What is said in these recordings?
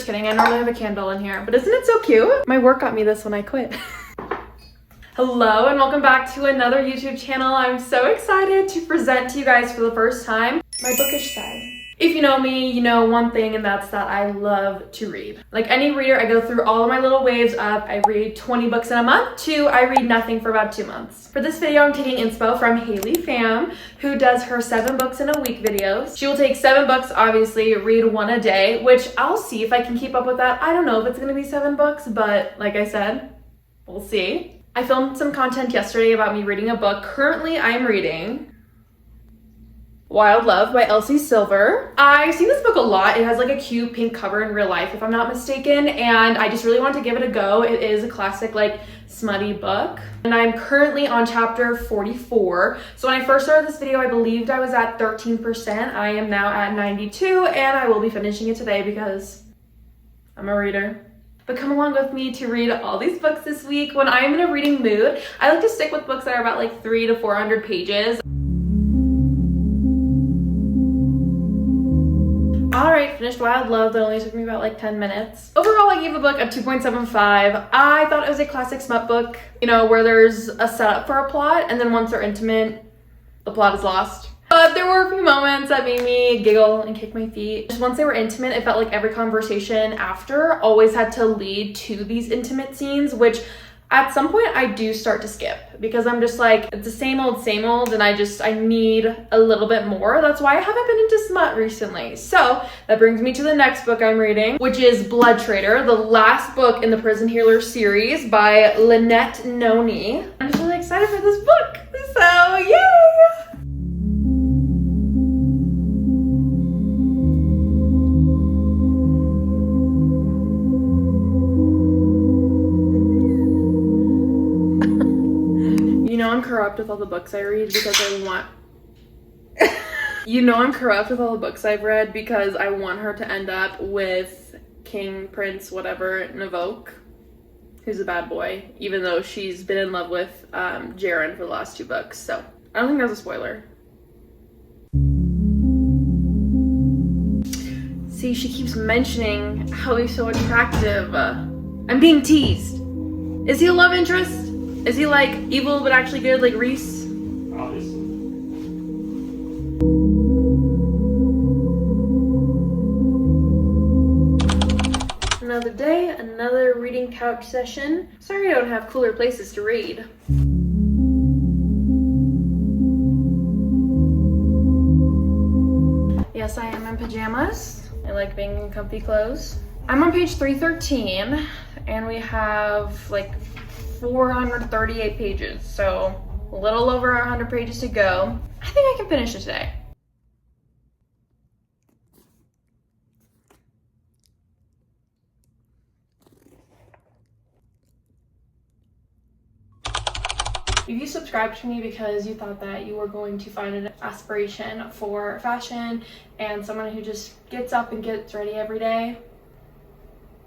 Just kidding, I normally have a candle in here, but isn't it so cute? My work got me this when I quit. Hello and welcome back to another YouTube channel. I'm so excited to present to you guys for the first time my bookish side. If you know me, you know one thing, and that's that I love to read. Like any reader, I go through all of my little waves up. I read 20 books in a month to I read nothing for about 2 months. For this video, I'm taking inspo from Haley Pham, who does her 7 books in a week videos. She will take 7 books, obviously, read 1 a day, which I'll see if I can keep up with that. I don't know if it's gonna be 7 books, but like I said, we'll see. I filmed some content yesterday about me reading a book. Currently, I'm reading Wild Love by Elsie Silver. I've seen this book a lot. It has like a cute pink cover in real life, if I'm not mistaken, and I just really wanted to give it a go. It is a classic, like, smutty book. And I'm currently on chapter 44. So when I first started this video, I believed I was at 13%. I am now at 92, and I will be finishing it today because I'm a reader. But come along with me to read all these books this week. When I'm in a reading mood, I like to stick with books that are about like 300 to 400 pages. Alright, finished Wild Love. That only took me about like 10 minutes. Overall, I gave the book a 2.75. I thought it was a classic smut book, you know, where there's a setup for a plot, and then once they're intimate, the plot is lost. But there were a few moments that made me giggle and kick my feet. Just once they were intimate, it felt like every conversation after always had to lead to these intimate scenes, which at some point I do start to skip because I'm just like, it's the same old, and I need a little bit more. That's why I haven't been into smut recently. So that brings me to the next book I'm reading, which is Blood Trader, the last book in the Prison Healer series by Lynette Noni. I'm just really excited for this book. So yay! You know I'm corrupt with all the books I read because I want... You know I'm corrupt with all the books I've read because I want her to end up with King, Prince, whatever, Navok, who's a bad boy, even though she's been in love with Jaren for the last 2 books. So I don't think that's a spoiler. See, she keeps mentioning how he's so attractive. I'm being teased. Is he a love interest? Is he like evil but actually good, like Reese? Obviously. Another day, another reading couch session. Sorry I don't have cooler places to read. Yes, I am in pajamas. I like being in comfy clothes. I'm on page 313 and we have like 438 pages, so a little over 100 pages to go. I think I can finish it today. If you subscribed to me because you thought that you were going to find an aspiration for fashion and someone who just gets up and gets ready every day,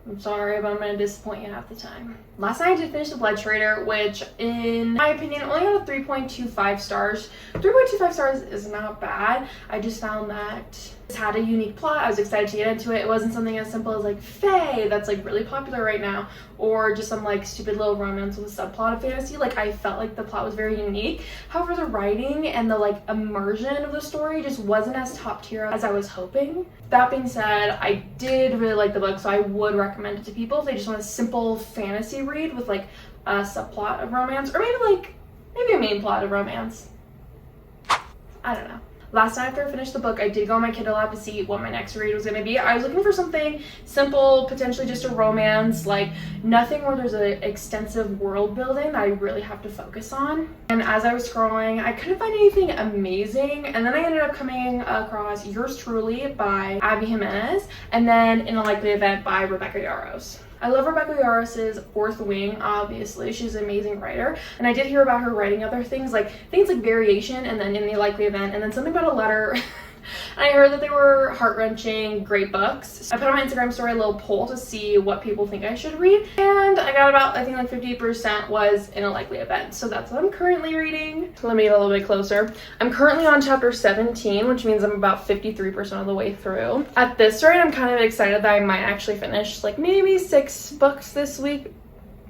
I'm sorry, but I'm going to disappoint you half the time. Last night I did finish The Blood Trader, which in my opinion only had a 3.25 stars. 3.25 stars is not bad. I just found that it had a unique plot. I was excited to get into it. It wasn't something as simple as like Fae that's like really popular right now, or just some like stupid little romance with a subplot of fantasy. Like I felt like the plot was very unique. However, the writing and the like immersion of the story just wasn't as top tier as I was hoping. That being said, I did really like the book, so I would recommend it to people if they just want a simple fantasy read with like a subplot of romance, or maybe a main plot of romance. I don't know. Last night after I finished the book, I did go on my Kindle app to see what my next read was going to be. I was looking for something simple, potentially just a romance, like nothing where there's an extensive world building that I really have to focus on. And as I was scrolling, I couldn't find anything amazing, and then I ended up coming across Yours Truly by Abby Jimenez, and then In a Likely Event by Rebecca Yarros. I love Rebecca Yarros' Fourth Wing, obviously. She's an amazing writer. And I did hear about her writing other things like Variation, and then In the Likely Event, and then something about a letter And I heard that they were heart-wrenching, great books. So I put on my Instagram story a little poll to see what people think I should read. And I got about, I think like 50% was In a Likely Event. So that's what I'm currently reading. Let me get a little bit closer. I'm currently on chapter 17, which means I'm about 53% of the way through. At this rate, I'm kind of excited that I might actually finish like maybe 6 books this week.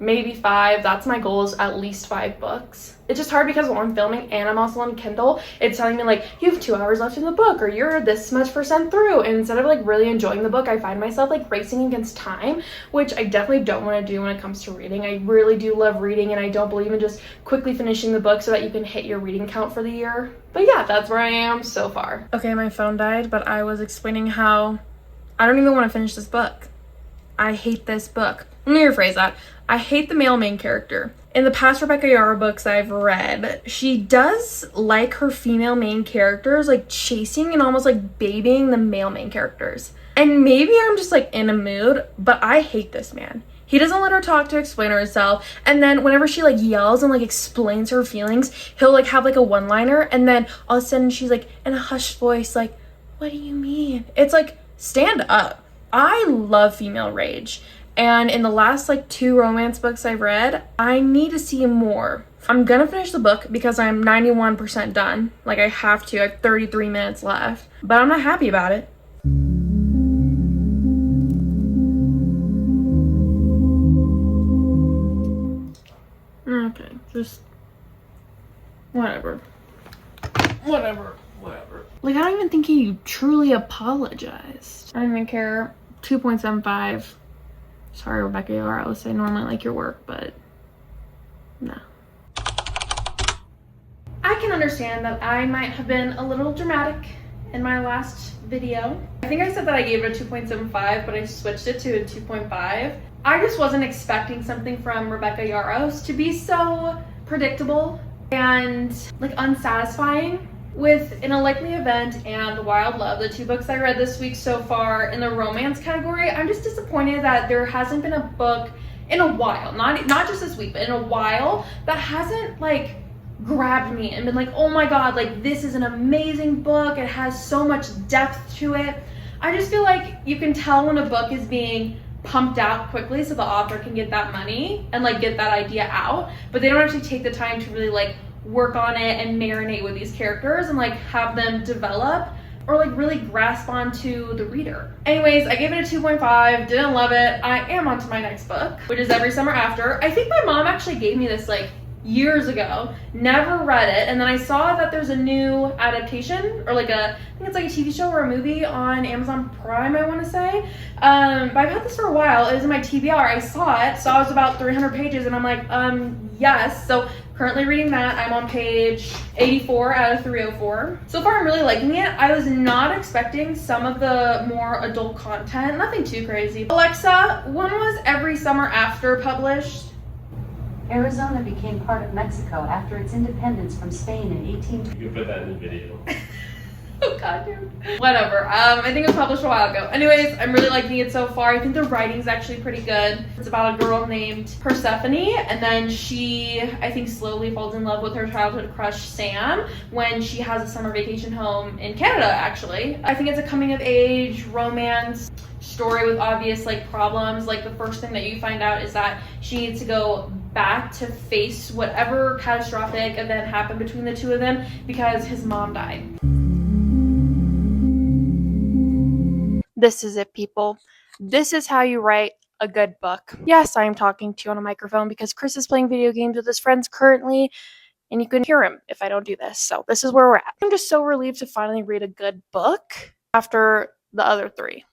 Maybe 5. That's my goal, is at least 5 books. It's just hard because while I'm filming and I'm also on Kindle, it's telling me like, you have 2 hours left in the book, or you're this much percent through. And instead of like really enjoying the book, I find myself like racing against time, which I definitely don't want to do when it comes to reading. I really do love reading, and I don't believe in just quickly finishing the book so that you can hit your reading count for the year. But yeah, that's where I am so far. Okay, my phone died, but I was explaining how I don't even want to finish this book. I hate this book. Let me rephrase that. I hate the male main character. In the past Rebecca Yarros books I've read, she does like her female main characters, like chasing and almost like babying the male main characters. And maybe I'm just like in a mood, but I hate this man. He doesn't let her talk to explain herself. And then whenever she like yells and like explains her feelings, he'll like have like a one-liner. And then all of a sudden she's like in a hushed voice, like, what do you mean? It's like, stand up. I love female rage. And in the last like 2 romance books I've read, I need to see more. I'm gonna finish the book because I'm 91% done. Like I have to. I have 33 minutes left. But I'm not happy about it. Okay, just whatever. Like, I don't even think he truly apologized. I don't even care. 2.75. Sorry, Rebecca Yarros. I normally like your work, but no. I can understand that I might have been a little dramatic in my last video. I think I said that I gave it a 2.75, but I switched it to a 2.5. I just wasn't expecting something from Rebecca Yarros to be so predictable and like unsatisfying. With In a Likely Event and Wild Love, the 2 books I read this week so far in the romance category, I'm just disappointed that there hasn't been a book in a while, not just this week, but in a while, that hasn't like grabbed me and been like, oh my god, like this is an amazing book, it has so much depth to it. I just feel like you can tell when a book is being pumped out quickly so the author can get that money and like get that idea out, but they don't actually take the time to really like work on it and marinate with these characters and like have them develop or like really grasp onto the reader. Anyways, I gave it a 2.5, didn't love it. I am on to my next book, which is Every Summer After. I think my mom actually gave me this like years ago, never read it, and then I saw that there's a new adaptation, or like I think it's like a TV show or a movie on Amazon Prime, I want to say. But I've had this for a while. It was in my TBR. I saw it, so I was about 300 pages, and I'm like, yes. So currently reading that. I'm on page 84 out of 304. So far, I'm really liking it. I was not expecting some of the more adult content, nothing too crazy. Alexa, when was Every Summer After published? Arizona became part of Mexico after its independence from Spain in 1820. You can put that in the video. Oh god, dude. Whatever. I think it was published a while ago. Anyways, I'm really liking it so far. I think the writing's actually pretty good. It's about a girl named Persephone, and then she, I think, slowly falls in love with her childhood crush, Sam, when she has a summer vacation home in Canada, actually. I think it's a coming-of-age romance story with obvious like problems. Like the first thing that you find out is that she needs to go back to face whatever catastrophic event happened between the 2 of them because his mom died. This is it, people. This is how you write a good book. Yes, I am talking to you on a microphone because Chris is playing video games with his friends currently, and you can hear him if I don't do this. So this is where we're at. I'm just so relieved to finally read a good book after the other 3.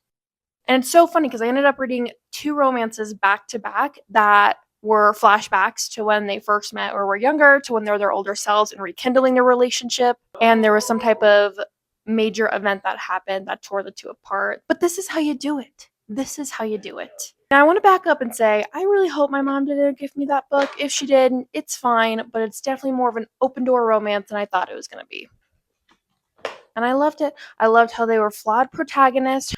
And it's so funny because I ended up reading 2 romances back to back that were flashbacks to when they first met or were younger, to when they're their older selves and rekindling their relationship. And there was some type of major event that happened that tore the 2 apart. But this is how you do it. This is how you do it. Now I want to back up and say, I really hope my mom didn't give me that book. If she did, it's fine, but it's definitely more of an open door romance than I thought it was going to be. And I loved it. I loved how they were flawed protagonists.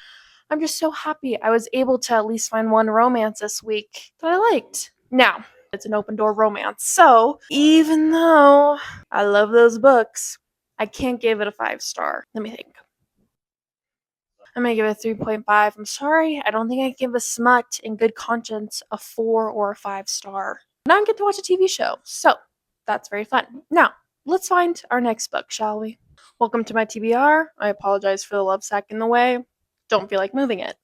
I'm just so happy I was able to at least find one romance this week that I liked. Now, it's an open door romance, so even though I love those books, I can't give it a 5-star. Let me think. I'm gonna give it a 3.5. I'm sorry, I don't think I can give a smut in good conscience a 4 or a 5 star. Now I get to watch a TV show, so that's very fun. Now, let's find our next book, shall we? Welcome to my TBR. I apologize for the love sack in the way. Don't feel like moving it.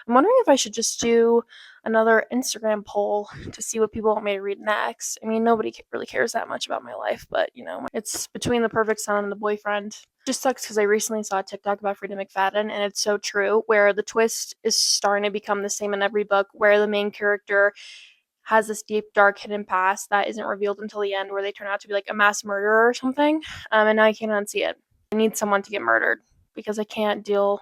I'm wondering if I should just do another Instagram poll to see what people want me to read next. I mean, nobody really cares that much about my life, but you know, it's between the perfect son and the boyfriend. It just sucks because I recently saw a TikTok about Frida McFadden, and it's so true, where the twist is starting to become the same in every book, where the main character has this deep, dark, hidden past that isn't revealed until the end, where they turn out to be like a mass murderer or something. And now I can't unsee it. I need someone to get murdered because I can't deal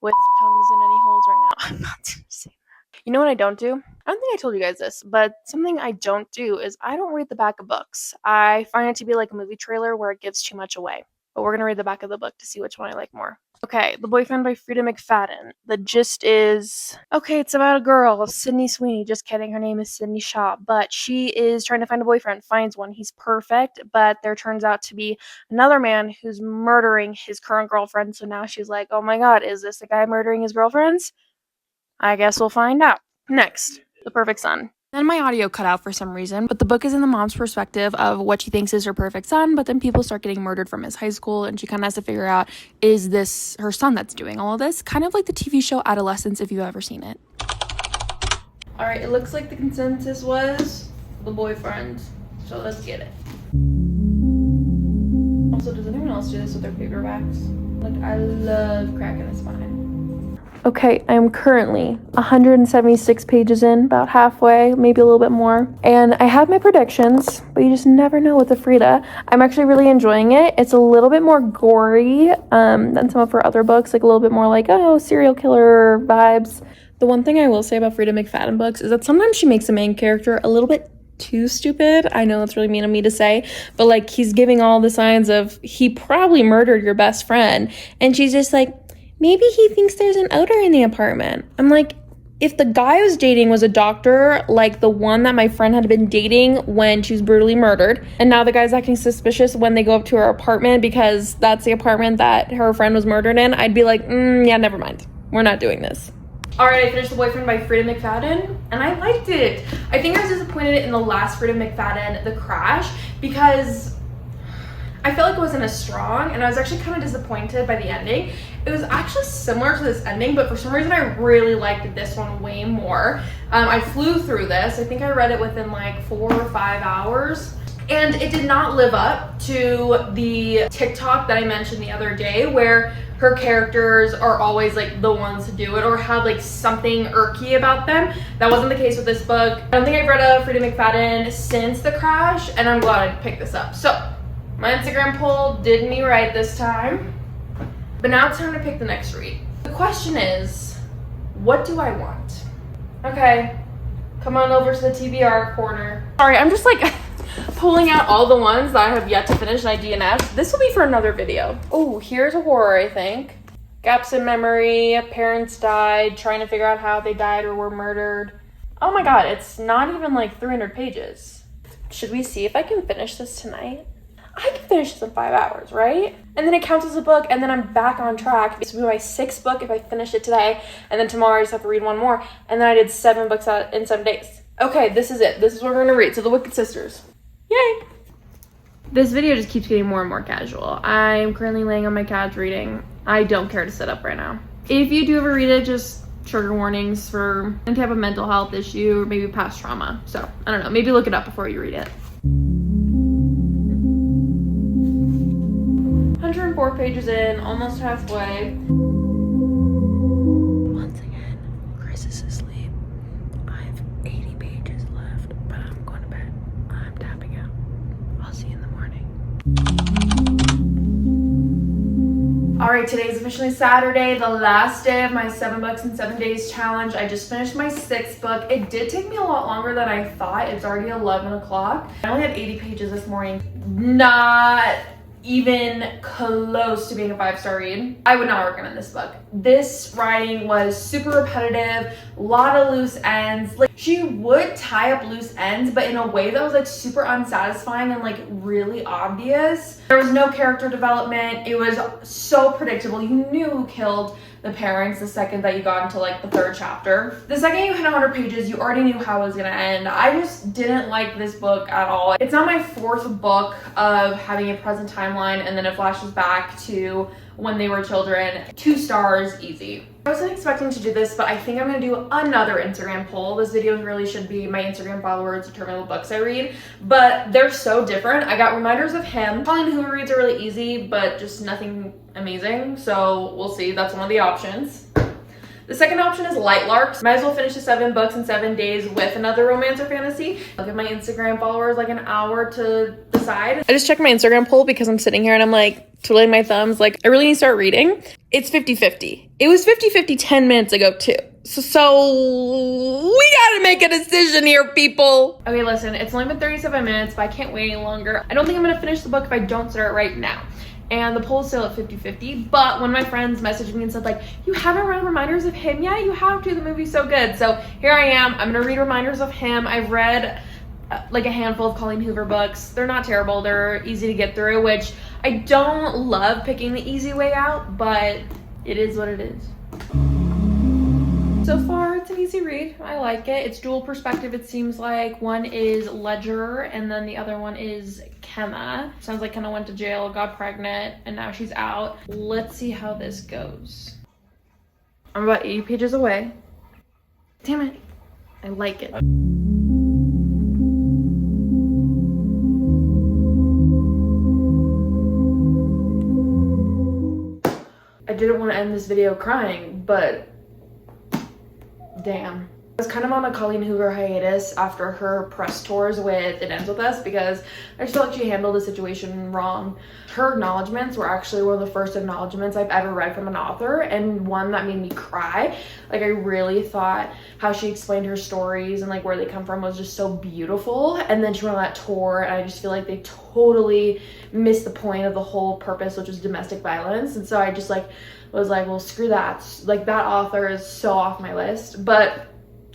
with tongues in any holes right now. I'm not saying that. You know what I don't do? I don't think I told you guys this, but something I don't do is I don't read the back of books. I find it to be like a movie trailer where it gives too much away. But we're going to read the back of the book to see which one I like more. Okay, The Boyfriend by Frida McFadden. The gist is, okay, it's about a girl, Sydney Sweeney. Just kidding, her name is Sydney Shaw. But she is trying to find a boyfriend, finds one. He's perfect, but there turns out to be another man who's murdering his current girlfriend. So now she's like, oh my god, is this the guy murdering his girlfriends? I guess we'll find out. Next, The Perfect Son. Then my audio cut out for some reason, but the book is in the mom's perspective of what she thinks is her perfect son, but then people start getting murdered from his high school, and she kind of has to figure out, is this her son that's doing all of this? Kind of like the TV show Adolescence, if you've ever seen it. All right, it looks like the consensus was The Boyfriend, so let's get it. Also, does anyone else do this with their paperbacks? Like, I love cracking the spine. Okay, I'm currently 176 pages in, about halfway, maybe a little bit more. And I have my predictions, but you just never know with the Frida. I'm actually really enjoying it. It's a little bit more gory than some of her other books, like a little bit more like, oh, serial killer vibes. The one thing I will say about Frida McFadden books is that sometimes she makes the main character a little bit too stupid. I know that's really mean of me to say, but like he's giving all the signs of he probably murdered your best friend. And she's just like, maybe he thinks there's an odor in the apartment. I'm like, if the guy I was dating was a doctor, like the one that my friend had been dating when she was brutally murdered, and now the guy's acting suspicious when they go up to her apartment because that's the apartment that her friend was murdered in, I'd be like, yeah, never mind. We're not doing this. All right, I finished The Boyfriend by Frida McFadden, and I liked it. I think I was disappointed in the last Frida McFadden, The Crash, because I felt like it wasn't as strong, and I was actually kind of disappointed by the ending. It was actually similar to this ending, but for some reason I really liked this one way more. I flew through this. I think I read it within like 4 or 5 hours. And it did not live up to the TikTok that I mentioned the other day, where her characters are always like the ones to do it or have like something irky about them. That wasn't the case with this book. I don't think I've read a Frida McFadden since The Crash, and I'm glad I picked this up. So my Instagram poll did me right this time. But now it's time to pick the next read. The question is, what do I want? Okay, come on over to the TBR corner. Sorry, I'm just like pulling out all the ones that I have yet to finish and I DNF'd. This will be for another video. Oh, here's a horror, I think. Gaps in memory, parents died, trying to figure out how they died or were murdered. Oh my god, it's not even like 300 pages. Should we see if I can finish this tonight? I can finish this in 5 hours, right? And then it counts as a book, and then I'm back on track. This will be my 6th book if I finish it today, and then tomorrow I just have to read one more, and then I did 7 books out in 7 days. Okay, this is it. This is what we're gonna read. So The Wicked Sisters. Yay! This video just keeps getting more and more casual. I'm currently laying on my couch reading. I don't care to sit up right now. If you do ever read it, just trigger warnings for any type of mental health issue or maybe past trauma. So, I don't know. Maybe look it up before you read it. 104 pages in, almost halfway. Once again, Chris is asleep. I have 80 pages left, but I'm going to bed. I'm tapping out. I'll see you in the morning. All right, today's officially Saturday, the last day of my 7 books in 7 days challenge. I just finished my 6th book. It did take me a lot longer than I thought. It's already 11 o'clock. I only had 80 pages this morning. Not even close to being a 5-star read. I would not recommend this book. This writing was super repetitive, a lot of loose ends. Like, she would tie up loose ends, but in a way that was like super unsatisfying and like really obvious. There was no character development. It was so predictable. You knew who killed the pairings the second that you got into like the third chapter. The second you hit 100 pages, you already knew how it was gonna end. I just didn't like this book at all. It's now my 4th book of having a present timeline, and then it flashes back to when they were children. 2 stars, easy. I wasn't expecting to do this, but I think I'm gonna do another Instagram poll. This video really should be my Instagram followers determine what books I read, but they're so different. I got reminders of him. Colleen Hoover reads are really easy, but just nothing amazing, so we'll see. That's one of the options. The second option is Light Larks. Might as well finish the 7 books in 7 days with another romance or fantasy. I'll give my Instagram followers like an hour to decide. I just checked my Instagram poll because I'm sitting here and I'm like twiddling my thumbs like I really need to start reading. It's 50-50. It was 50-50 10 minutes ago too. So we gotta make a decision here, people. Okay, listen, it's only been 37 minutes, but I can't wait any longer. I don't think I'm gonna finish the book if I don't start right now. And the poll is still at 50-50, but when my friends messaged me and said like, you haven't read Reminders of Him yet? You have to, the movie's so good. So here I am, I'm gonna read Reminders of Him. I've read like a handful of Colleen Hoover books. They're not terrible, they're easy to get through, which I don't love picking the easy way out, but it is what it is. So far, it's an easy read. I like it. It's dual perspective, it seems like. One is Ledger, and then the other one is Kemma. Sounds like Kemma went to jail, got pregnant, and now she's out. Let's see how this goes. I'm about 80 pages away. Damn it. I like it. I didn't want to end this video crying, but damn. I was kind of on a Colleen Hoover hiatus after her press tours with It Ends With Us because I just felt like she handled the situation wrong. Her acknowledgements were actually one of the first acknowledgements I've ever read from an author, and one that made me cry. Like, I really thought how she explained her stories and like where they come from was just so beautiful. And then she went on that tour, and I just feel like they totally missed the point of the whole purpose, which was domestic violence. And so I just like was like, well, screw that. Like, that author is so off my list, but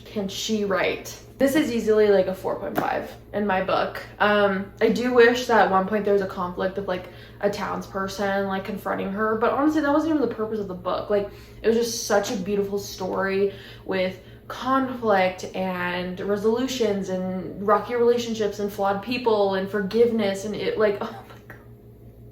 can she write? This is easily like a 4.5 in my book. I do wish that at one point there was a conflict of like a townsperson like confronting her, but honestly that wasn't even the purpose of the book. Like, it was just such a beautiful story with conflict and resolutions and rocky relationships and flawed people and forgiveness, and it like, oh my god,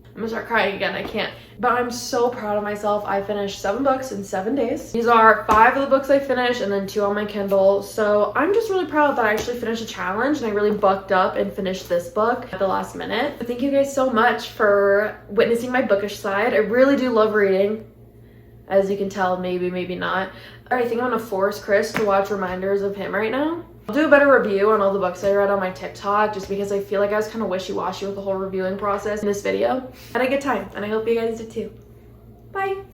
I'm gonna start crying again. I can't. But I'm so proud of myself. I finished 7 books in 7 days. These are 5 of the books I finished and then 2 on my Kindle. So I'm just really proud that I actually finished a challenge and I really bucked up and finished this book at the last minute. Thank you guys so much for witnessing my bookish side. I really do love reading. As you can tell, maybe not. I think I'm gonna force Chris to watch Reminders of Him right now. I'll do a better review on all the books I read on my TikTok just because I feel like I was kind of wishy-washy with the whole reviewing process in this video. I had a good time, and I hope you guys did too. Bye!